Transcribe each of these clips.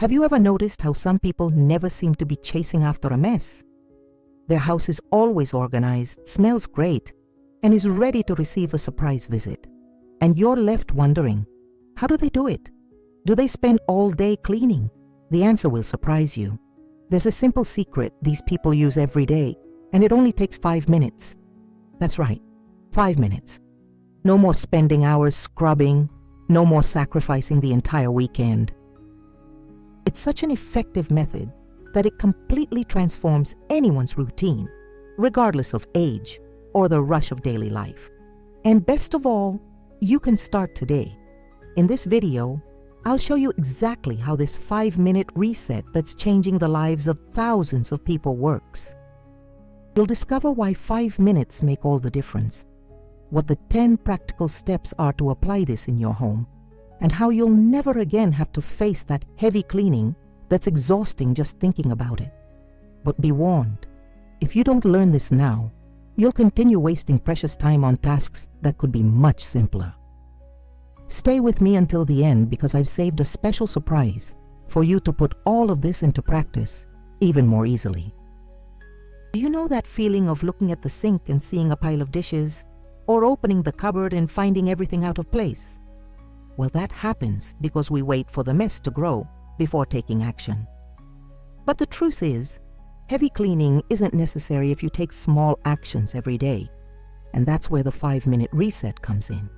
Have you ever noticed how some people never seem to be chasing after a mess? Their house is always organized, smells great, and is ready to receive a surprise visit. And you're left wondering, how do they do it? Do they spend all day cleaning? The answer will surprise you. There's a simple secret these people use every day, and it only takes 5 minutes. That's right, 5 minutes. No more spending hours scrubbing, no more sacrificing the entire weekend. It's such an effective method that it completely transforms anyone's routine, regardless of age or the rush of daily life. And best of all, you can start today. In this video, I'll show you exactly how this 5-minute reset that's changing the lives of thousands of people works. You'll discover why 5 minutes make all the difference, what the 10 practical steps are to apply this in your home, and how you'll never again have to face that heavy cleaning that's exhausting just thinking about it. But be warned, if you don't learn this now, you'll continue wasting precious time on tasks that could be much simpler. Stay with me until the end because I've saved a special surprise for you to put all of this into practice even more easily. Do you know that feeling of looking at the sink and seeing a pile of dishes, or opening the cupboard and finding everything out of place? Well, that happens because we wait for the mess to grow before taking action. But the truth is, heavy cleaning isn't necessary if you take small actions every day, and that's where the 5-minute reset comes in.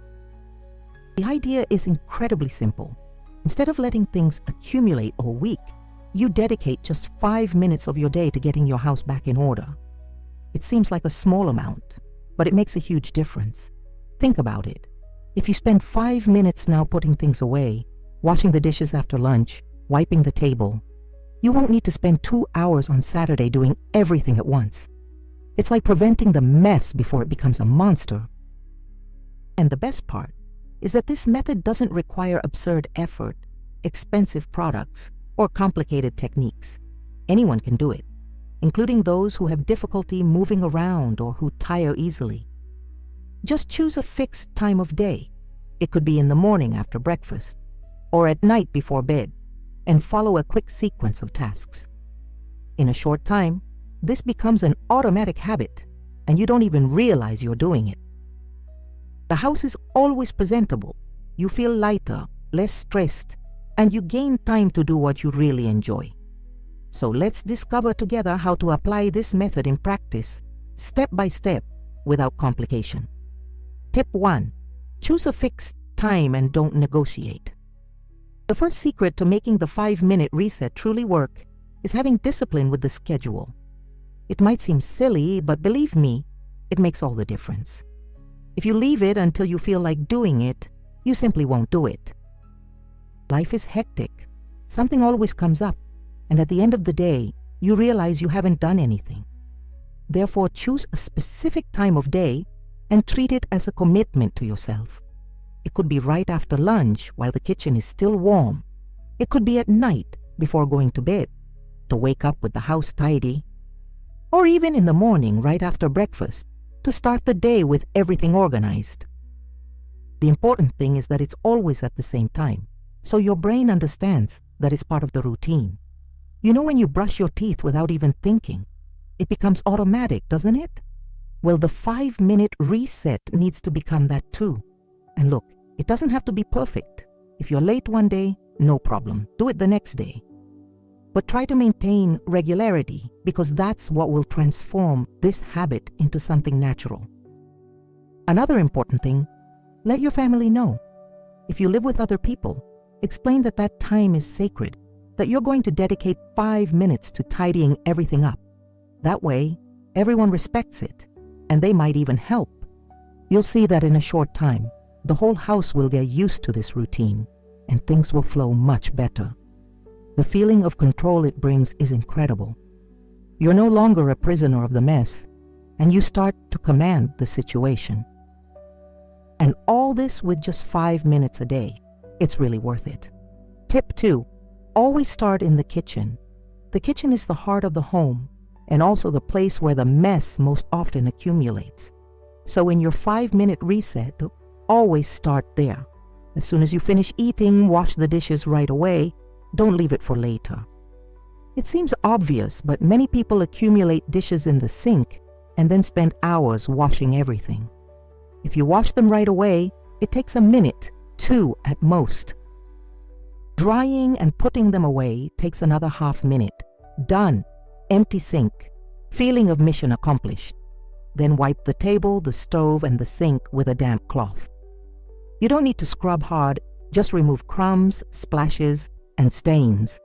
The idea is incredibly simple. Instead of letting things accumulate all week, you dedicate just 5 minutes of your day to getting your house back in order. It seems like a small amount, but it makes a huge difference. Think about it. If you spend 5 minutes now putting things away, washing the dishes after lunch, wiping the table, you won't need to spend 2 hours on Saturday doing everything at once. It's like preventing the mess before it becomes a monster. And the best part is that this method doesn't require absurd effort, expensive products, or complicated techniques. Anyone can do it, including those who have difficulty moving around or who tire easily. Just choose a fixed time of day. It could be in the morning after breakfast, or at night before bed, and follow a quick sequence of tasks. In a short time, this becomes an automatic habit, and you don't even realize you're doing it. The house is always presentable. You feel lighter, less stressed, and you gain time to do what you really enjoy. So let's discover together how to apply this method in practice, step by step, without complication. Tip 1. Choose a fixed time and don't negotiate. The first secret to making the 5-minute reset truly work is having discipline with the schedule. It might seem silly, but believe me, it makes all the difference. If you leave it until you feel like doing it, you simply won't do it. Life is hectic. Something always comes up, and at the end of the day, you realize you haven't done anything. Therefore, choose a specific time of day and treat it as a commitment to yourself. It could be right after lunch while the kitchen is still warm. It could be at night before going to bed, to wake up with the house tidy. Or even in the morning right after breakfast, to start the day with everything organized. The important thing is that it's always at the same time, so your brain understands that it's part of the routine. You know when you brush your teeth without even thinking, it becomes automatic, doesn't it? Well, the 5-minute reset needs to become that too. And look, it doesn't have to be perfect. If you're late one day, no problem. Do it the next day. But try to maintain regularity because that's what will transform this habit into something natural. Another important thing, let your family know. If you live with other people, explain that that time is sacred, that you're going to dedicate 5 minutes to tidying everything up. That way, everyone respects it, and they might even help. You'll see that in a short time, the whole house will get used to this routine, and things will flow much better. The feeling of control it brings is incredible. You're no longer a prisoner of the mess, and you start to command the situation. And all this with just 5 minutes a day. It's really worth it. Tip 2. Always start in the kitchen. The kitchen is the heart of the home, and also the place where the mess most often accumulates. So in your 5-minute reset, always start there. As soon as you finish eating, wash the dishes right away, Don't leave it for later. It seems obvious, but many people accumulate dishes in the sink and then spend hours washing everything. If you wash them right away, it takes a minute, 2 at most. Drying and putting them away takes another half minute. Done. Empty sink. Feeling of mission accomplished. Then wipe the table, the stove, and the sink with a damp cloth. You don't need to scrub hard, just remove crumbs, splashes, and stains.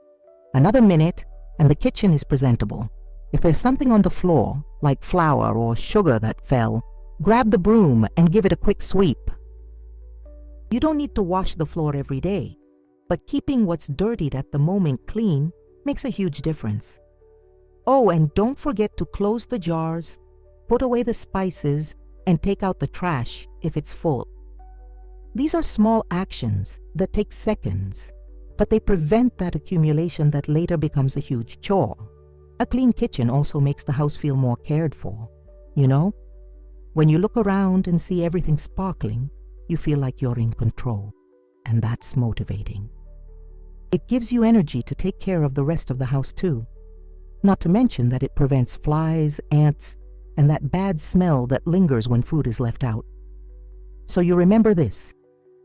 Another minute, and the kitchen is presentable. If there's something on the floor, like flour or sugar that fell, grab the broom and give it a quick sweep. You don't need to wash the floor every day, but keeping what's dirtied at the moment clean makes a huge difference. Oh, and don't forget to close the jars, put away the spices, and take out the trash if it's full. These are small actions that take seconds, but they prevent that accumulation that later becomes a huge chore. A clean kitchen also makes the house feel more cared for. You know, when you look around and see everything sparkling, you feel like you're in control, and that's motivating. It gives you energy to take care of the rest of the house too. Not to mention that it prevents flies, ants, and that bad smell that lingers when food is left out. So you remember this.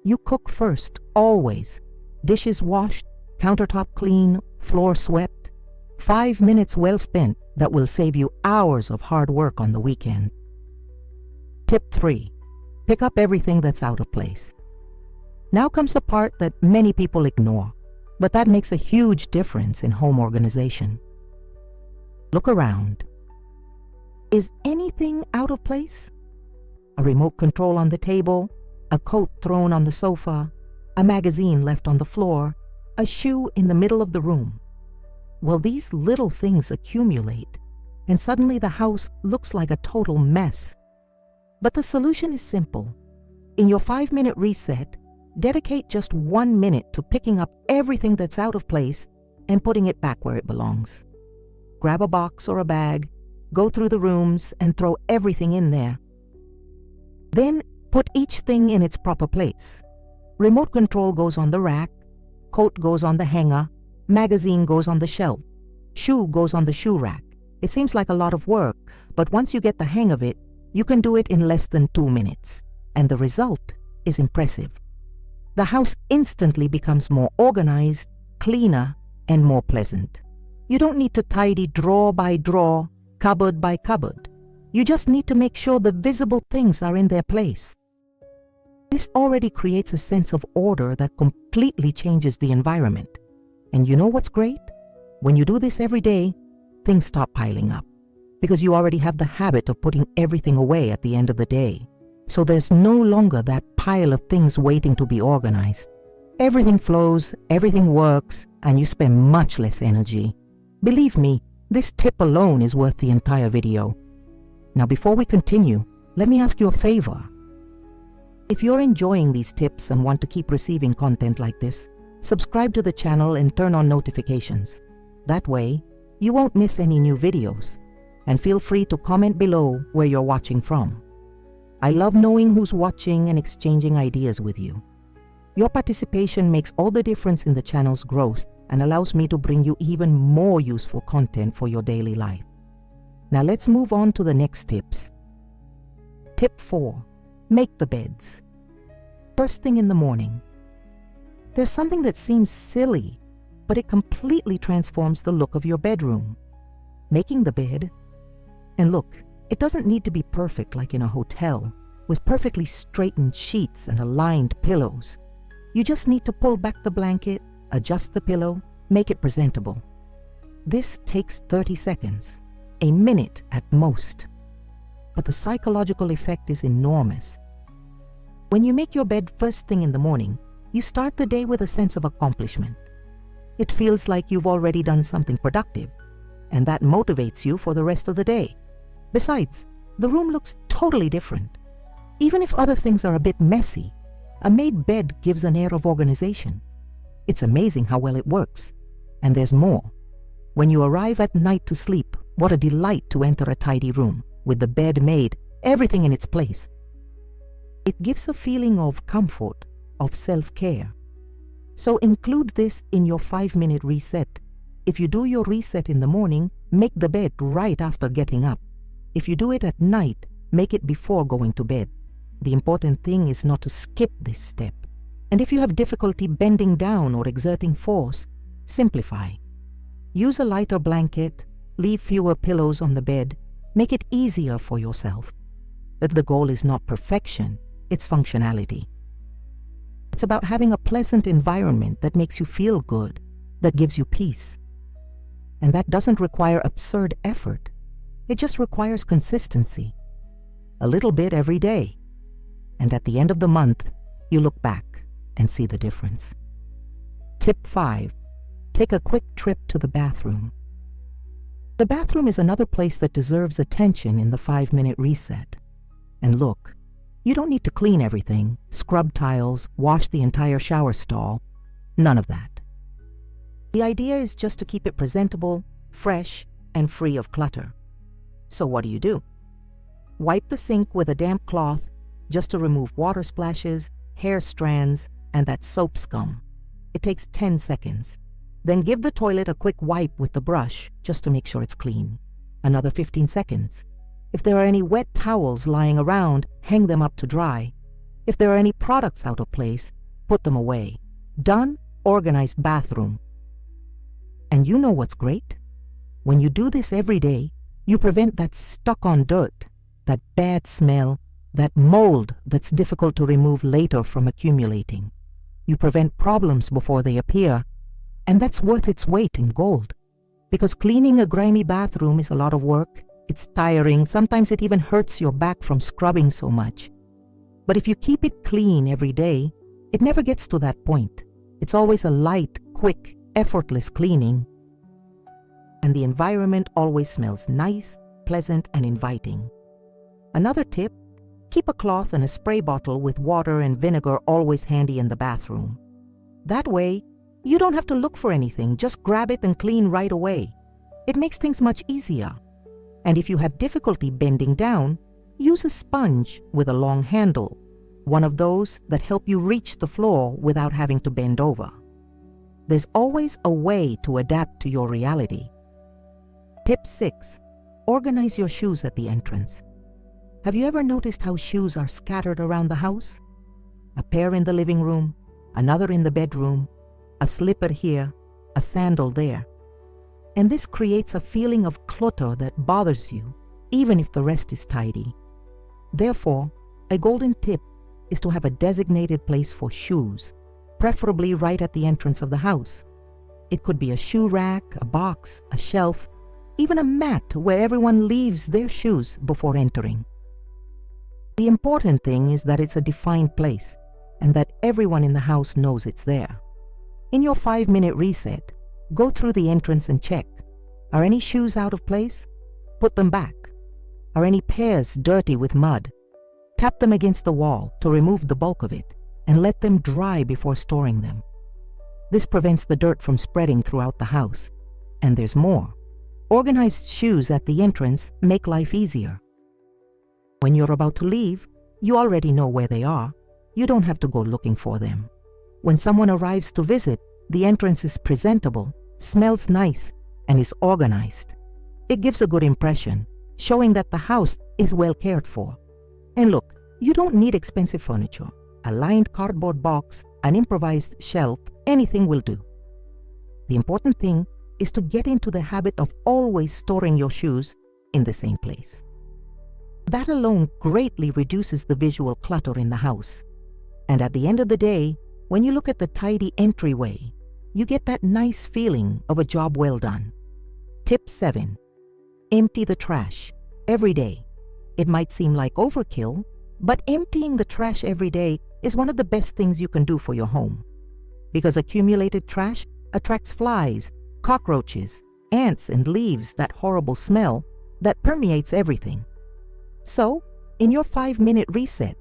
You cook first, always. Dishes washed, countertop clean, floor swept. 5 minutes well spent that will save you hours of hard work on the weekend. Tip 3. Pick up everything that's out of place. Now comes the part that many people ignore, but that makes a huge difference in home organization. Look around. Is anything out of place? A remote control on the table, a coat thrown on the sofa, a magazine left on the floor, a shoe in the middle of the room. Well, these little things accumulate, and suddenly the house looks like a total mess. But the solution is simple. In your 5-minute reset, dedicate just 1 minute to picking up everything that's out of place and putting it back where it belongs. Grab a box or a bag, go through the rooms and throw everything in there. Then put each thing in its proper place. Remote control goes on the rack, coat goes on the hanger, magazine goes on the shelf, shoe goes on the shoe rack. It seems like a lot of work, but once you get the hang of it, you can do it in less than 2 minutes, and the result is impressive. The house instantly becomes more organized, cleaner, and more pleasant. You don't need to tidy drawer by drawer, cupboard by cupboard. You just need to make sure the visible things are in their place. This already creates a sense of order that completely changes the environment. And you know what's great? When you do this every day, things stop piling up, because you already have the habit of putting everything away at the end of the day. So there's no longer that pile of things waiting to be organized. Everything flows, everything works, and you spend much less energy. Believe me, this tip alone is worth the entire video. Now, before we continue, let me ask you a favor. If you're enjoying these tips and want to keep receiving content like this, subscribe to the channel and turn on notifications. That way, you won't miss any new videos. And feel free to comment below where you're watching from. I love knowing who's watching and exchanging ideas with you. Your participation makes all the difference in the channel's growth and allows me to bring you even more useful content for your daily life. Now let's move on to the next tips. Tip 4. Make the beds. First thing in the morning. There's something that seems silly, but it completely transforms the look of your bedroom. Making the bed. And look, it doesn't need to be perfect like in a hotel, with perfectly straightened sheets and aligned pillows. You just need to pull back the blanket, adjust the pillow, make it presentable. This takes 30 seconds, a minute at most. But the psychological effect is enormous. When you make your bed first thing in the morning, you start the day with a sense of accomplishment. It feels like you've already done something productive, and that motivates you for the rest of the day. Besides, the room looks totally different. Even if other things are a bit messy, a made bed gives an air of organization. It's amazing how well it works. And there's more. When you arrive at night to sleep, what a delight to enter a tidy room, with the bed made, everything in its place. It gives a feeling of comfort, of self-care. So include this in your 5-minute reset. If you do your reset in the morning, make the bed right after getting up. If you do it at night, make it before going to bed. The important thing is not to skip this step. And if you have difficulty bending down or exerting force, simplify. Use a lighter blanket, leave fewer pillows on the bed, make it easier for yourself. But the goal is not perfection, it's functionality. It's about having a pleasant environment that makes you feel good, that gives you peace. And that doesn't require absurd effort. It just requires consistency. A little bit every day. And at the end of the month, you look back and see the difference. Tip 5. Take a quick trip to the bathroom. The bathroom is another place that deserves attention in the 5-minute reset. And look, you don't need to clean everything, scrub tiles, wash the entire shower stall. None of that. The idea is just to keep it presentable, fresh, and free of clutter. So what do? Wipe the sink with a damp cloth just to remove water splashes, hair strands, and that soap scum. It takes 10 seconds. Then give the toilet a quick wipe with the brush just to make sure it's clean. Another 15 seconds. If there are any wet towels lying around, hang them up to dry. If there are any products out of place, put them away. Done, organized bathroom. And you know what's great? When you do this every day, you prevent that stuck-on dirt, that bad smell, that mold that's difficult to remove later from accumulating. You prevent problems before they appear, and that's worth its weight in gold. Because cleaning a grimy bathroom is a lot of work. It's tiring. Sometimes it even hurts your back from scrubbing so much. But if you keep it clean every day, it never gets to that point. It's always a light, quick, effortless cleaning. And the environment always smells nice, pleasant, and inviting. Another tip, keep a cloth and a spray bottle with water and vinegar always handy in the bathroom. That way, you don't have to look for anything, just grab it and clean right away. It makes things much easier. And if you have difficulty bending down, use a sponge with a long handle, one of those that help you reach the floor without having to bend over. There's always a way to adapt to your reality. Tip 6. Organize your shoes at the entrance. Have you ever noticed how shoes are scattered around the house? A pair in the living room, another in the bedroom, a slipper here, a sandal there. And this creates a feeling of clutter that bothers you, even if the rest is tidy. Therefore, a golden tip is to have a designated place for shoes, preferably right at the entrance of the house. It could be a shoe rack, a box, a shelf, even a mat where everyone leaves their shoes before entering. The important thing is that it's a defined place and that everyone in the house knows it's there. In your 5-minute reset, go through the entrance and check. Are any shoes out of place? Put them back. Are any pairs dirty with mud? Tap them against the wall to remove the bulk of it and let them dry before storing them. This prevents the dirt from spreading throughout the house. And there's more. Organized shoes at the entrance make life easier. When you're about to leave, you already know where they are. You don't have to go looking for them. When someone arrives to visit, the entrance is presentable, smells nice, and is organized. It gives a good impression, showing that the house is well cared for. And look, you don't need expensive furniture. A lined cardboard box, an improvised shelf, anything will do. The important thing is to get into the habit of always storing your shoes in the same place. That alone greatly reduces the visual clutter in the house. And at the end of the day, when you look at the tidy entryway, you get that nice feeling of a job well done. Tip 7. Empty the trash every day. It might seem like overkill, but emptying the trash every day is one of the best things you can do for your home. Because accumulated trash attracts flies, cockroaches, ants, and leaves that horrible smell that permeates everything. So, in your 5-minute reset,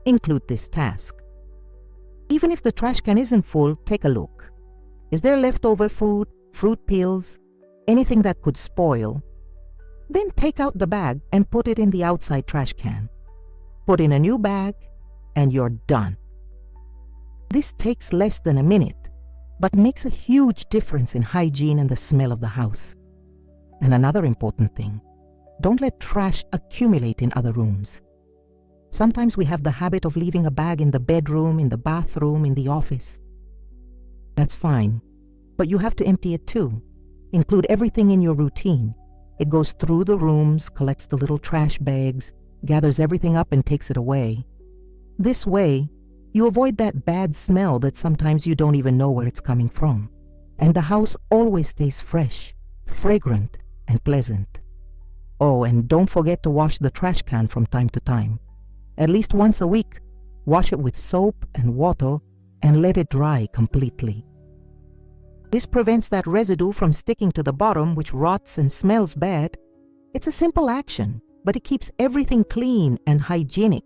include this task. Even if the trash can isn't full, take a look. Is there leftover food, fruit peels, anything that could spoil? Then take out the bag and put it in the outside trash can. Put in a new bag, and you're done. This takes less than a minute, but makes a huge difference in hygiene and the smell of the house. And another important thing, don't let trash accumulate in other rooms. Sometimes we have the habit of leaving a bag in the bedroom, in the bathroom, in the office. That's fine, but you have to empty it too. Include everything in your routine. It goes through the rooms, collects the little trash bags, gathers everything up and takes it away. This way, you avoid that bad smell that sometimes you don't even know where it's coming from. And the house always stays fresh, fragrant, and pleasant. Oh, and don't forget to wash the trash can from time to time. At least once a week, wash it with soap and water and let it dry completely. This prevents that residue from sticking to the bottom, which rots and smells bad. It's a simple action, but it keeps everything clean and hygienic.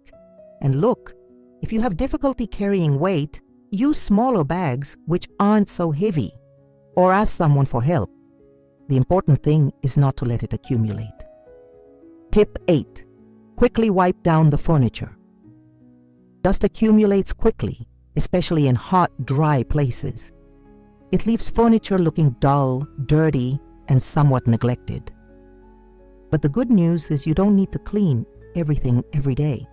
And look, if you have difficulty carrying weight, use smaller bags which aren't so heavy, or ask someone for help. The important thing is not to let it accumulate. Tip 8. Quickly wipe down the furniture. Dust accumulates quickly, especially in hot, dry places. It leaves furniture looking dull, dirty, and somewhat neglected. But the good news is you don't need to clean everything every day.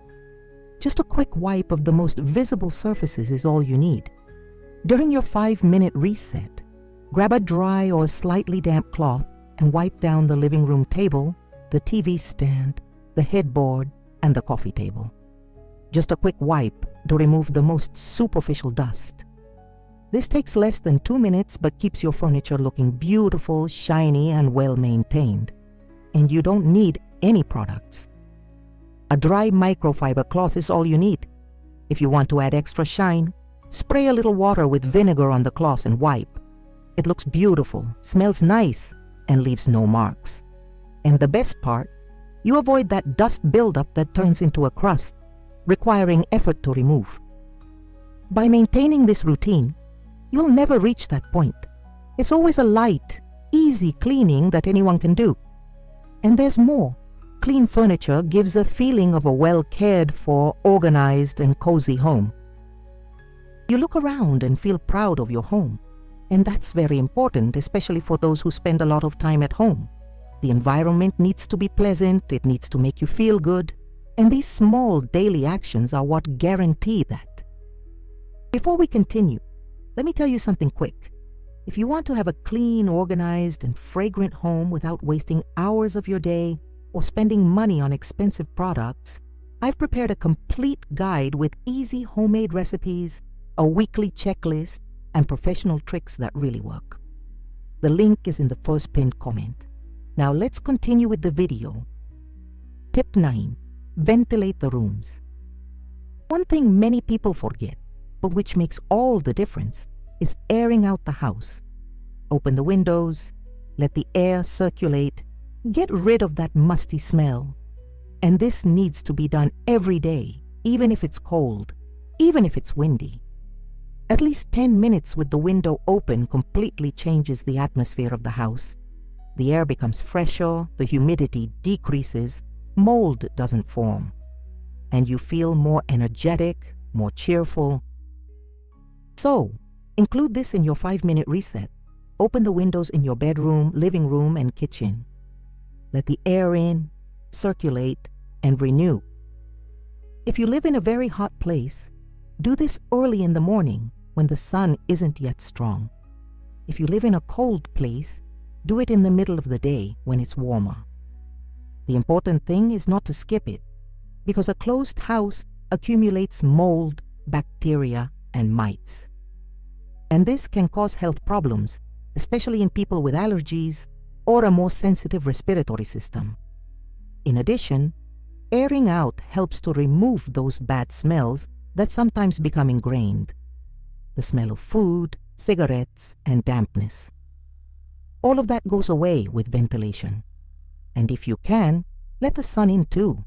Just a quick wipe of the most visible surfaces is all you need. During your 5-minute reset, grab a dry or slightly damp cloth and wipe down the living room table, the TV stand, the headboard, and the coffee table. Just a quick wipe to remove the most superficial dust. This takes less than 2 minutes but keeps your furniture looking beautiful, shiny, and well-maintained. And you don't need any products. A dry microfiber cloth is all you need. If you want to add extra shine, spray a little water with vinegar on the cloth and wipe. It looks beautiful, smells nice, and leaves no marks. And the best part, you avoid that dust buildup that turns into a crust, requiring effort to remove. By maintaining this routine, you'll never reach that point. It's always a light, easy cleaning that anyone can do. And there's more. Clean furniture gives a feeling of a well-cared for, organized, and cozy home. You look around and feel proud of your home. And that's very important, especially for those who spend a lot of time at home. The environment needs to be pleasant, it needs to make you feel good, and these small daily actions are what guarantee that. Before we continue, let me tell you something quick. If you want to have a clean, organized, and fragrant home without wasting hours of your day or spending money on expensive products, I've prepared a complete guide with easy homemade recipes, a weekly checklist, and professional tricks that really work. The link is in the first pinned comment. Now let's continue with the video. Tip 9. Ventilate the rooms. One thing many people forget, but which makes all the difference, is airing out the house. Open the windows, let the air circulate, get rid of that musty smell. And this needs to be done every day, even if it's cold, even if it's windy. At least 10 minutes with the window open completely changes the atmosphere of the house. The air becomes fresher, the humidity decreases, mold doesn't form, and you feel more energetic, more cheerful. So, include this in your 5-minute reset. Open the windows in your bedroom, living room, and kitchen. Let the air in, circulate, and renew. If you live in a very hot place, do this early in the morning when the sun isn't yet strong. If you live in a cold place, do it in the middle of the day when it's warmer. The important thing is not to skip it, because a closed house accumulates mold, bacteria, and mites. And this can cause health problems, especially in people with allergies or a more sensitive respiratory system. In addition, airing out helps to remove those bad smells that sometimes become ingrained. The smell of food, cigarettes, and dampness. All of that goes away with ventilation. And if you can, let the sun in too.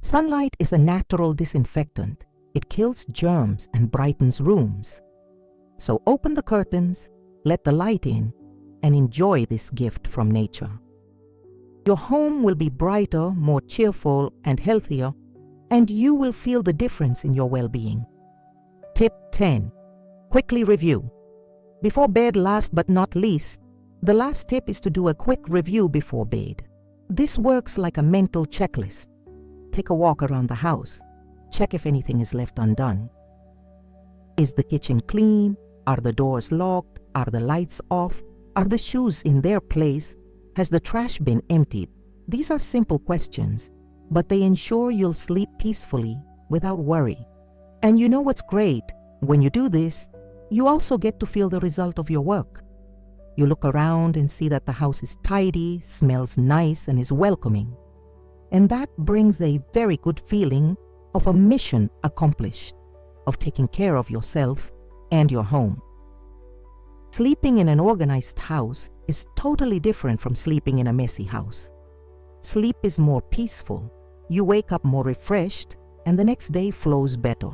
Sunlight is a natural disinfectant. It kills germs and brightens rooms. So open the curtains, let the light in, and enjoy this gift from nature. Your home will be brighter, more cheerful, and healthier, and you will feel the difference in your well-being. Tip 10. Quickly review. Before bed, last but not least, the last tip is to do a quick review before bed. This works like a mental checklist. Take a walk around the house. Check if anything is left undone. Is the kitchen clean? Are the doors locked? Are the lights off? Are the shoes in their place? Has the trash been emptied? These are simple questions, but they ensure you'll sleep peacefully without worry. And you know what's great? When you do this, you also get to feel the result of your work. You look around and see that the house is tidy, smells nice, and is welcoming. And that brings a very good feeling of a mission accomplished, of taking care of yourself and your home. Sleeping in an organized house is totally different from sleeping in a messy house. Sleep is more peaceful, you wake up more refreshed, and the next day flows better.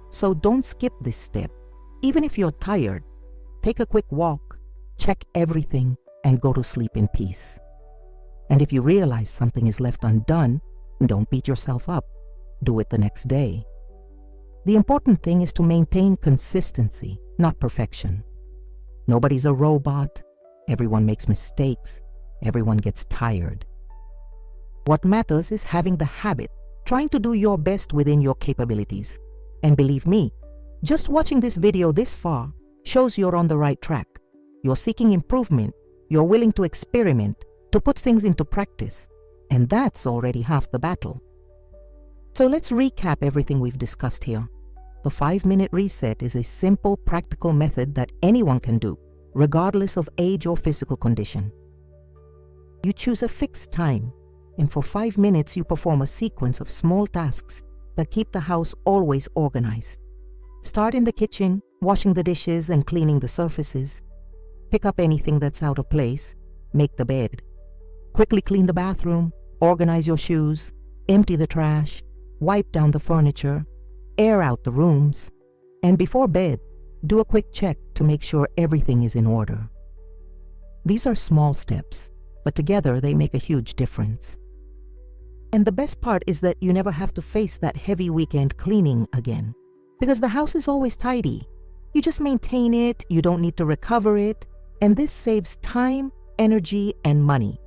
So don't skip this step. Even if you're tired, take a quick walk, check everything, and go to sleep in peace. And if you realize something is left undone, don't beat yourself up. Do it the next day. The important thing is to maintain consistency, not perfection. Nobody's a robot. Everyone makes mistakes. Everyone gets tired. What matters is having the habit, trying to do your best within your capabilities. And believe me, just watching this video this far shows you're on the right track. You're seeking improvement. You're willing to experiment, to put things into practice. And that's already half the battle. So let's recap everything we've discussed here. The 5-minute reset is a simple, practical method that anyone can do, regardless of age or physical condition. You choose a fixed time, and for 5 minutes you perform a sequence of small tasks that keep the house always organized. Start in the kitchen, washing the dishes and cleaning the surfaces. Pick up anything that's out of place. Make the bed. Quickly clean the bathroom, organize your shoes, empty the trash, wipe down the furniture, air out the rooms, and before bed, do a quick check to make sure everything is in order. These are small steps, but together they make a huge difference. And the best part is that you never have to face that heavy weekend cleaning again, because the house is always tidy. You just maintain it, you don't need to recover it, and this saves time, energy, and money.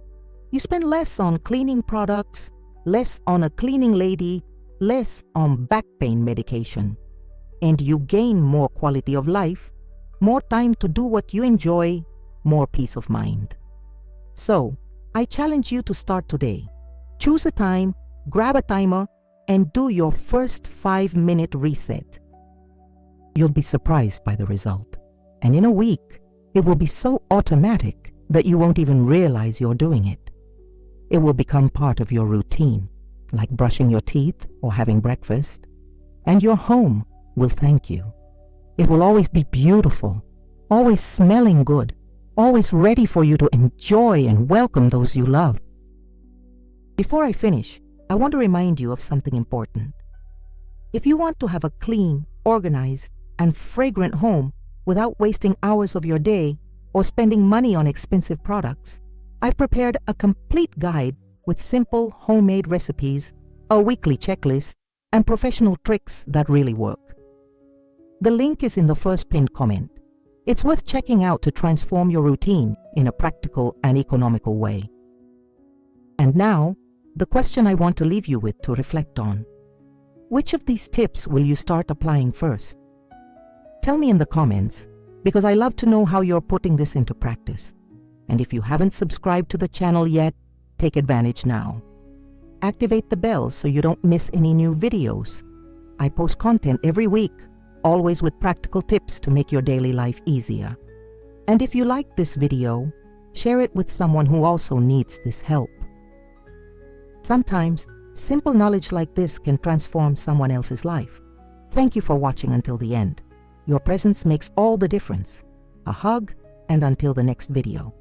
You spend less on cleaning products, less on a cleaning lady, less on back pain medication, and you gain more quality of life, more time to do what you enjoy, more peace of mind. So, I challenge you to start today. Choose a time, grab a timer, and do your first 5-minute reset. You'll be surprised by the result, and in a week, it will be so automatic that you won't even realize you're doing it. It will become part of your routine, like brushing your teeth or having breakfast, and your home will thank you. It will always be beautiful, always smelling good, always ready for you to enjoy and welcome those you love. Before I finish, I want to remind you of something important. If you want to have a clean, organized, and fragrant home without wasting hours of your day or spending money on expensive products, I've prepared a complete guide with simple homemade recipes, a weekly checklist, and professional tricks that really work. The link is in the first pinned comment. It's worth checking out to transform your routine in a practical and economical way. And now, the question I want to leave you with to reflect on. Which of these tips will you start applying first? Tell me in the comments, because I love to know how you're putting this into practice. And if you haven't subscribed to the channel yet, take advantage now. Activate the bell so you don't miss any new videos. I post content every week, always with practical tips to make your daily life easier. And if you like this video, share it with someone who also needs this help. Sometimes, simple knowledge like this can transform someone else's life. Thank you for watching until the end. Your presence makes all the difference. A hug, and until the next video.